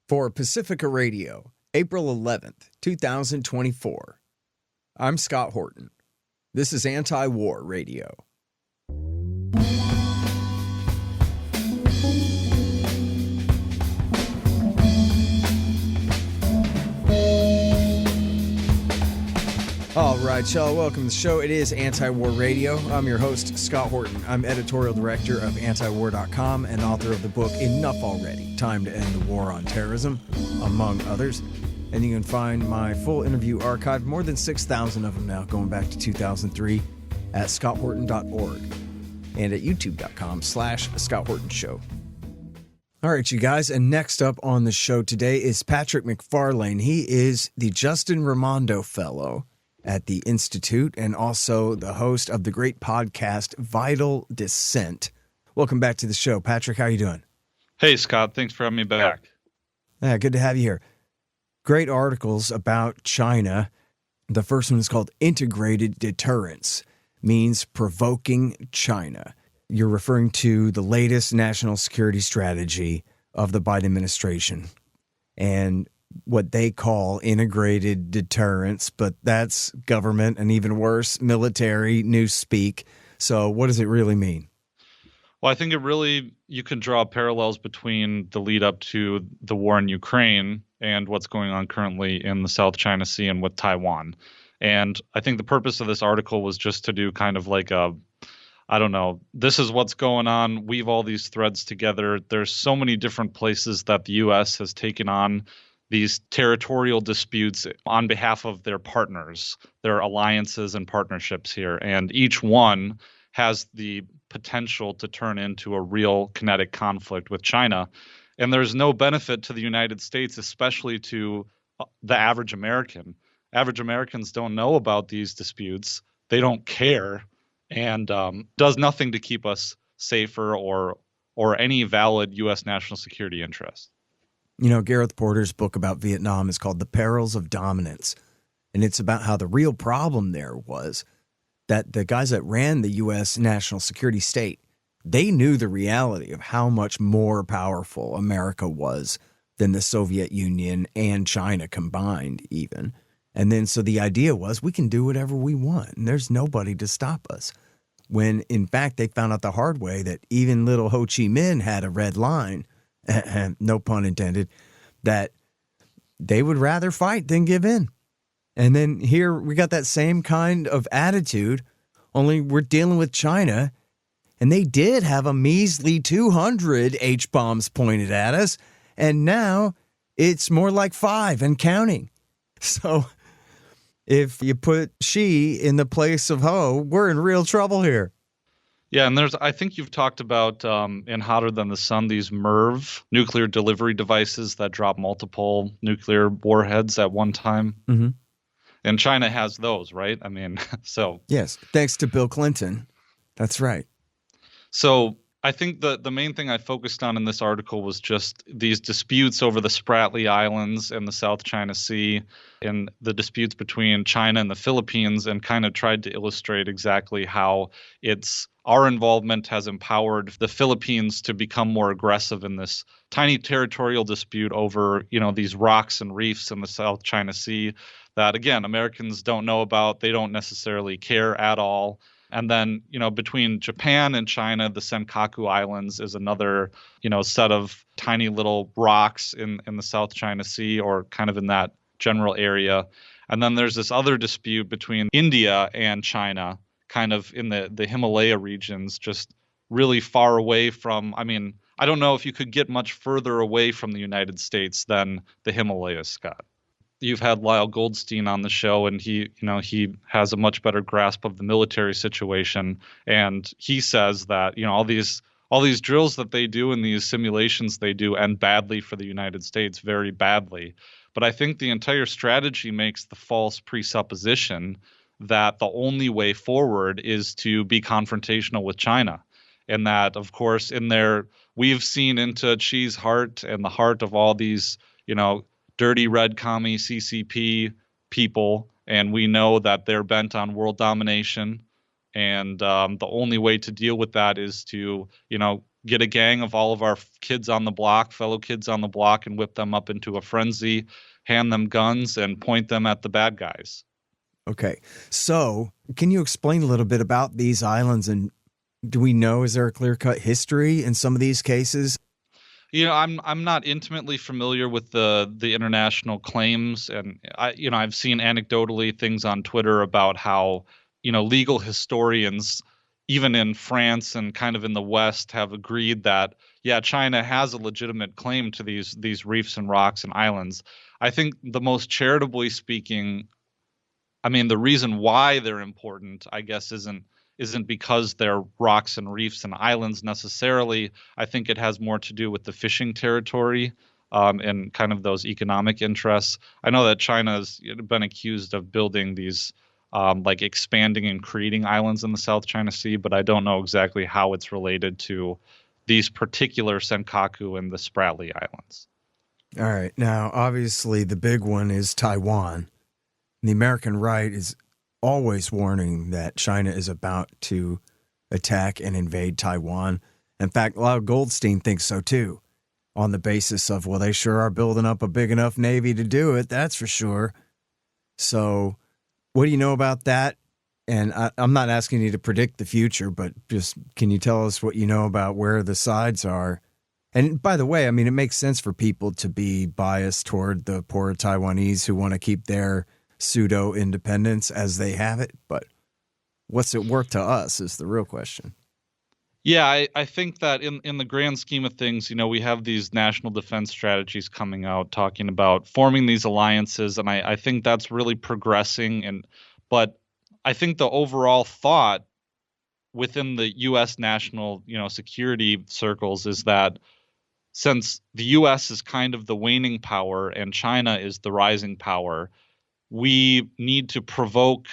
For Pacifica Radio, April 11th, 2024. I'm Scott Horton. This is Antiwar Radio. All right, y'all, welcome to the show. It is Antiwar Radio. I'm your host, Scott Horton. I'm editorial director of Antiwar.com and author of the book Enough Already, Time to End the War on Terrorism, among others. And you can find my full interview archive, more than 6,000 of them now, going back to 2003, at scotthorton.org and at youtube.com/Scott Horton Show. All right, you guys, and next up on the show today is Patrick Macfarlane. He is the Justin Raimondo Fellow at the Institute and also the host of the great podcast Vital Dissent. Welcome back to the show. Patrick, how you doing? Hey, Scott. Thanks for having me back. Yeah, good to have you here. Great articles about China. The first one is called Integrated Deterrence, means provoking China. You're referring to the latest national security strategy of the Biden administration and what they call integrated deterrence, but that's government and even worse, military newspeak. So what does it really mean? Well, I think you can draw parallels between the lead up to the war in Ukraine and what's going on currently in the South China Sea and with Taiwan. And I think the purpose of this article was just to do kind of like this is what's going on, weave all these threads together. There's so many different places that the U.S. has taken on these territorial disputes on behalf of their partners, their alliances and partnerships here. And each one has the potential to turn into a real kinetic conflict with China. And there's no benefit to the United States, especially to the average American. Average Americans don't know about these disputes. They don't care, and does nothing to keep us safer or any valid U.S. national security interest. You know, Gareth Porter's book about Vietnam is called The Perils of Dominance. And it's about how the real problem there was that the guys that ran the U.S. national security state, they knew the reality of how much more powerful America was than the Soviet Union and China combined even. And then so the idea was we can do whatever we want and there's nobody to stop us. When in fact they found out the hard way that even little Ho Chi Minh had a red line, no pun intended, that they would rather fight than give in. And then here we got that same kind of attitude, only we're dealing with China, and they did have a measly 200 H-bombs pointed at us, and now it's more like 5 and counting. So if you put Xi in the place of Ho, we're in real trouble here. Yeah, and I think you've talked about in Hotter Than the Sun, these MIRV nuclear delivery devices that drop multiple nuclear warheads at one time. Mm-hmm. And China has those, right? I mean, so. Yes, thanks to Bill Clinton. That's right. So I think the main thing I focused on in this article was just these disputes over the Spratly Islands and the South China Sea and the disputes between China and the Philippines, and kind of tried to illustrate exactly how our involvement has empowered the Philippines to become more aggressive in this tiny territorial dispute over, these rocks and reefs in the South China Sea that, again, Americans don't know about. They don't necessarily care at all. And then, between Japan and China, the Senkaku Islands is another, set of tiny little rocks in the South China Sea, or kind of in that general area. And then there's this other dispute between India and China, kind of in the Himalaya regions, just really far away from, I don't know if you could get much further away from the United States than the Himalayas, Scott. You've had Lyle Goldstein on the show, and he has a much better grasp of the military situation. And he says that, all these drills that they do and these simulations they do end badly for the United States, very badly. But I think the entire strategy makes the false presupposition that the only way forward is to be confrontational with China. And that, of course, we've seen into Xi's heart and the heart of all these, dirty red commie CCP people, and we know that they're bent on world domination. And the only way to deal with that is to, get a gang of all of our kids on the block, fellow kids on the block, and whip them up into a frenzy, hand them guns, and point them at the bad guys. Okay. So can you explain a little bit about these islands, and do we know, is there a clear-cut history in some of these cases? I'm not intimately familiar with the international claims, and I've seen anecdotally things on Twitter about how legal historians, even in France and kind of in the West, have agreed that China has a legitimate claim to these reefs and rocks and islands. I think the most charitably speaking, I mean, the reason why they're important, I guess, isn't because they're rocks and reefs and islands necessarily. I think it has more to do with the fishing territory and kind of those economic interests. I know that China's been accused of building these like expanding and creating islands in the South China Sea, but I don't know exactly how it's related to these particular Senkaku and the Spratly Islands. All right. Now, obviously, the big one is Taiwan. The American right is always warning that China is about to attack and invade Taiwan. In fact, Lyle Goldstein thinks so too, on the basis of, well, they sure are building up a big enough Navy to do it, that's for sure. So what do you know about that? And I'm not asking you to predict the future, but just can you tell us what you know about where the sides are? And by the way, I mean, it makes sense for people to be biased toward the poor Taiwanese who want to keep their pseudo-independence as they have it, but what's it worth to us is the real question. Yeah, I think that in the grand scheme of things, we have these national defense strategies coming out talking about forming these alliances, and I think that's really progressing. But I think the overall thought within the U.S. national, security circles is that since the U.S. is kind of the waning power and China is the rising power, we need to provoke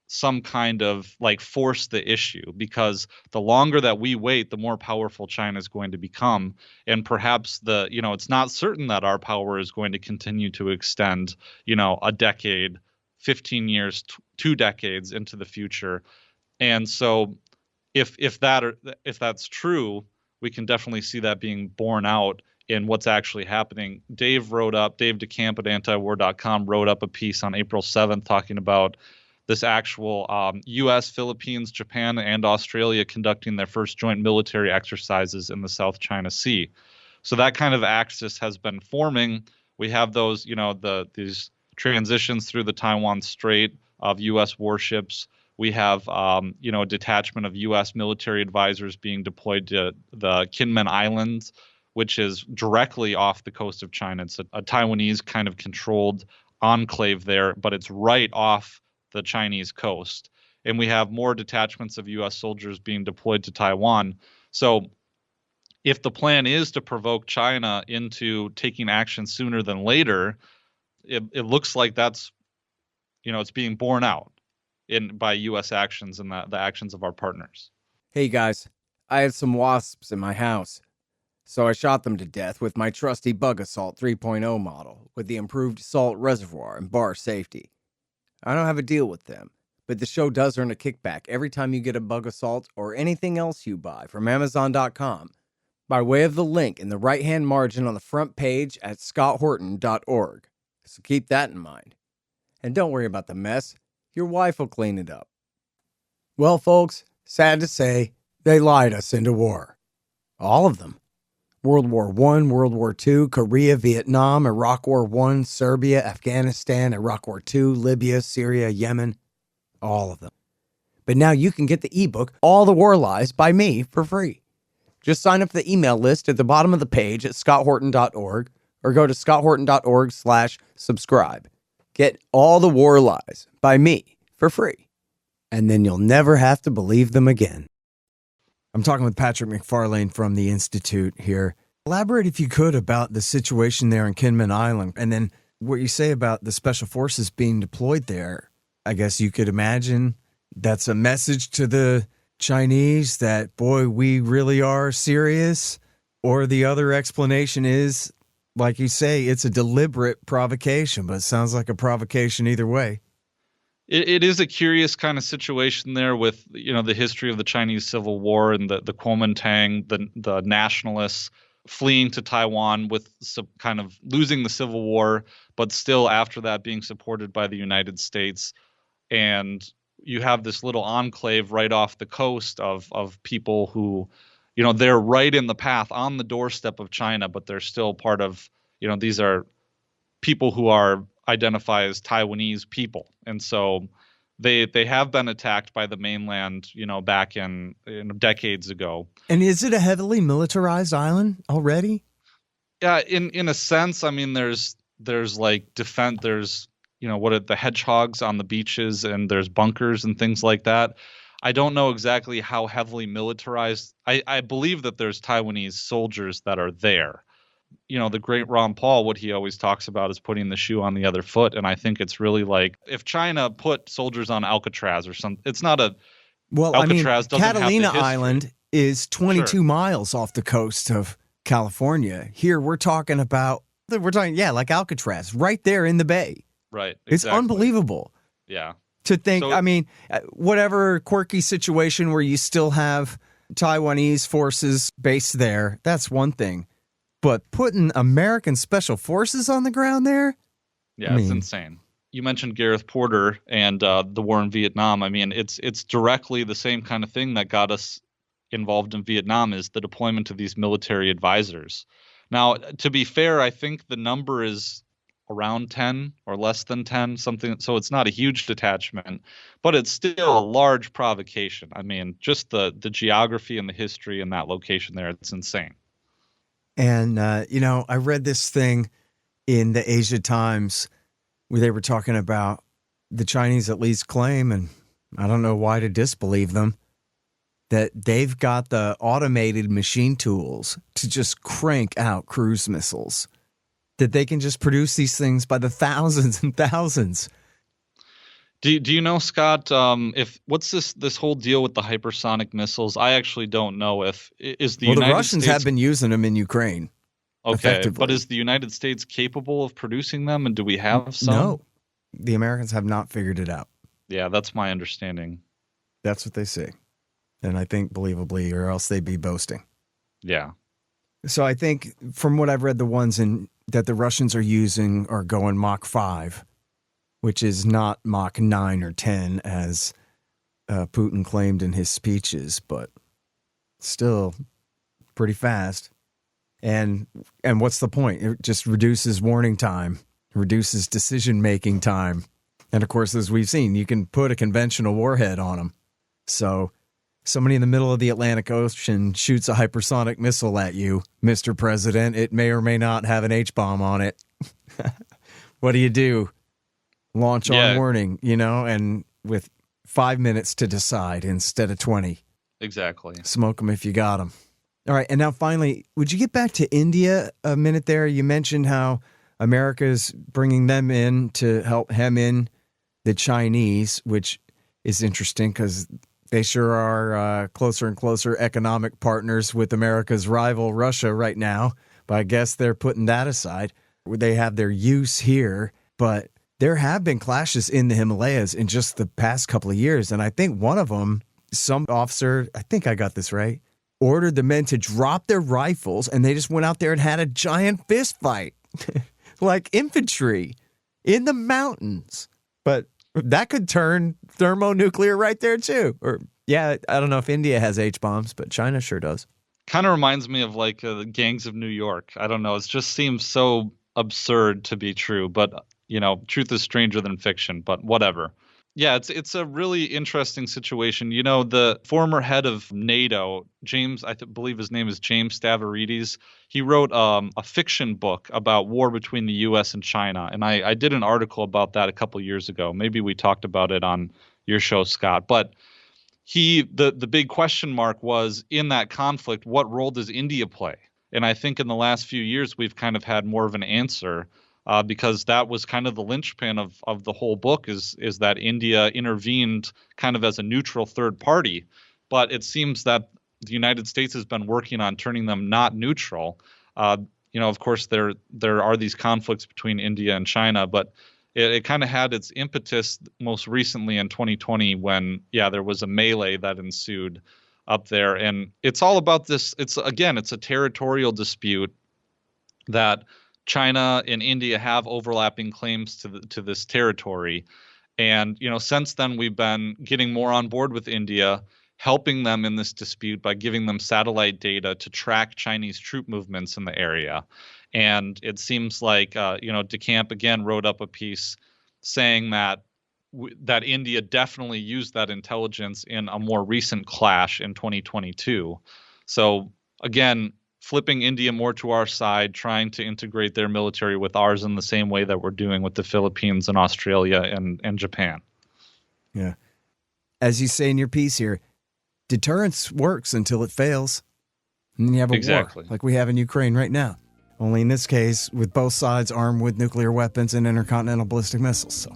some kind of like force the issue, because the longer that we wait, the more powerful China is going to become. And perhaps it's not certain that our power is going to continue to extend, a decade, 15 years, 2 decades into the future. And so if that's true, we can definitely see that being borne out in what's actually happening. Dave DeCamp at Antiwar.com wrote up a piece on April 7th talking about this actual U.S., Philippines, Japan, and Australia conducting their first joint military exercises in the South China Sea. So that kind of axis has been forming. We have those, these transitions through the Taiwan Strait of U.S. warships. We have, a detachment of U.S. military advisors being deployed to the Kinmen Islands, which is directly off the coast of China. It's a Taiwanese kind of controlled enclave there, but it's right off the Chinese coast. And we have more detachments of U.S. soldiers being deployed to Taiwan. So if the plan is to provoke China into taking action sooner than later, it looks like that's, it's being borne out by U.S. actions and the actions of our partners. Hey guys, I had some wasps in my house, so I shot them to death with my trusty Bug Assault 3.0 model with the improved salt reservoir and bar safety. I don't have a deal with them, but the show does earn a kickback every time you get a Bug Assault or anything else you buy from Amazon.com by way of the link in the right-hand margin on the front page at scotthorton.org. So keep that in mind. And don't worry about the mess. Your wife will clean it up. Well, folks, sad to say, they lied us into war. All of them. World War I, World War II, Korea, Vietnam, Iraq War I, Serbia, Afghanistan, Iraq War II, Libya, Syria, Yemen. All of them. But now you can get the ebook, All the War Lies, by me for free. Just sign up for the email list at the bottom of the page at scotthorton.org or go to scotthorton.org/subscribe. Get All the War Lies by me for free. And then you'll never have to believe them again. I'm talking with Patrick Macfarlane from the Institute here. Elaborate, if you could, about the situation there in Kinmen Island, and then what you say about the special forces being deployed there. I guess you could imagine that's a message to the Chinese that, boy, we really are serious. Or the other explanation is, like you say, it's a deliberate provocation, but it sounds like a provocation either way. It is a curious kind of situation there with, the history of the Chinese Civil War and the Kuomintang, the nationalists fleeing to Taiwan with some kind of losing the Civil War, but still after that being supported by the United States. And you have this little enclave right off the coast of people who, they're right in the path on the doorstep of China, but they're still part of, these are people who are identify as Taiwanese people. And so they have been attacked by the mainland, back in decades ago. And is it a heavily militarized island already? Yeah, in a sense. I mean, there's like defense, there's, what are the hedgehogs on the beaches, and there's bunkers and things like that. I don't know exactly how heavily militarized. I believe that there's Taiwanese soldiers that are there. The great Ron Paul, what he always talks about is putting the shoe on the other foot. And I think it's really like if China put soldiers on Alcatraz or something, it's not a. Well, Alcatraz doesn't Catalina have the Island is 22 miles off the coast of California. Here we're talking, like Alcatraz, right there in the bay. Right. Exactly. It's unbelievable. Yeah. To think, whatever quirky situation where you still have Taiwanese forces based there, that's one thing. But putting American special forces on the ground there? Yeah, it's insane. You mentioned Gareth Porter and the war in Vietnam. I mean, it's directly the same kind of thing that got us involved in Vietnam, is the deployment of these military advisors. Now, to be fair, I think the number is around 10 or less than 10, something. So it's not a huge detachment, but it's still a large provocation. I mean, just the geography and the history in that location there, it's insane. And, I read this thing in the Asia Times where they were talking about the Chinese at least claim, and I don't know why to disbelieve them, that they've got the automated machine tools to just crank out cruise missiles, that they can just produce these things by the thousands and thousands. Do you know, Scott, what's this whole deal with the hypersonic missiles? I actually don't know if is the United Russians States have been using them in Ukraine. Okay, but is the United States capable of producing them, and do we have some? No, the Americans have not figured it out. Yeah, that's my understanding. That's what they say. And I think believably, or else they'd be boasting. Yeah. So I think from what I've read, the ones that the Russians are using are going Mach 5, which is not Mach 9 or 10 as Putin claimed in his speeches, but still pretty fast. And what's the point? It just reduces warning time, reduces decision-making time. And of course, as we've seen, you can put a conventional warhead on them. So somebody in the middle of the Atlantic Ocean shoots a hypersonic missile at you, Mr. President. It may or may not have an H-bomb on it. What do? Launch on warning, and with 5 minutes to decide instead of 20. Exactly. Smoke them if you got them. All right. And now finally, would you get back to India a minute there? You mentioned how America's bringing them in to help hem in the Chinese, which is interesting because they sure are closer and closer economic partners with America's rival, Russia, right now. But I guess they're putting that aside. They have their use here, but there have been clashes in the Himalayas in just the past couple of years. And I think one of them, some officer, I think I got this right, ordered the men to drop their rifles, and they just went out there and had a giant fist fight, like infantry in the mountains. But that could turn thermonuclear right there, too. Or, I don't know if India has H-bombs, but China sure does. Kind of reminds me of like the gangs of New York. I don't know. It just seems so absurd to be true. But, truth is stranger than fiction, but whatever. Yeah, it's a really interesting situation. The former head of NATO, James, believe his name is James Stavridis. He wrote a fiction book about war between the U.S. and China, and I did an article about that a couple years ago. Maybe we talked about it on your show, Scott. But the big question mark was, in that conflict, what role does India play? And I think in the last few years we've kind of had more of an answer. Because that was kind of the linchpin of the whole book is that India intervened kind of as a neutral third party. But it seems that the United States has been working on turning them not neutral. Of course, there are these conflicts between India and China, but it kind of had its impetus most recently in 2020 when, there was a melee that ensued up there. And it's all about this. It's a territorial dispute that China and India have overlapping claims to this territory. And, since then, we've been getting more on board with India, helping them in this dispute by giving them satellite data to track Chinese troop movements in the area. And it seems like, DeCamp again wrote up a piece saying that India definitely used that intelligence in a more recent clash in 2022. So again, flipping India more to our side, trying to integrate their military with ours in the same way that we're doing with the Philippines and Australia and Japan. Yeah. As you say in your piece here, deterrence works until it fails. And then you have a war like we have in Ukraine right now. Only in this case, with both sides armed with nuclear weapons and intercontinental ballistic missiles. So,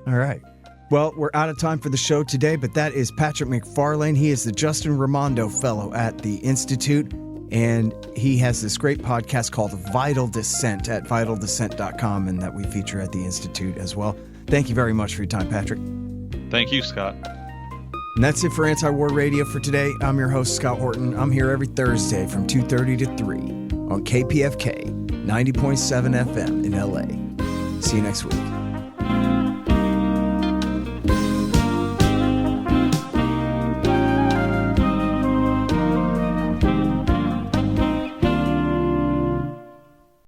all right. Well, we're out of time for the show today, but that is Patrick Macfarlane. He is the Justin Raimondo Fellow at the Institute, and he has this great podcast called Vital Dissent at vitaldissent.com, and that we feature at the Institute as well. Thank you very much for your time, Patrick. Thank you, Scott. And that's it for Antiwar Radio for today. I'm your host, Scott Horton. I'm here every Thursday from 2:30 to 3 on KPFK 90.7 FM in LA. See you next week.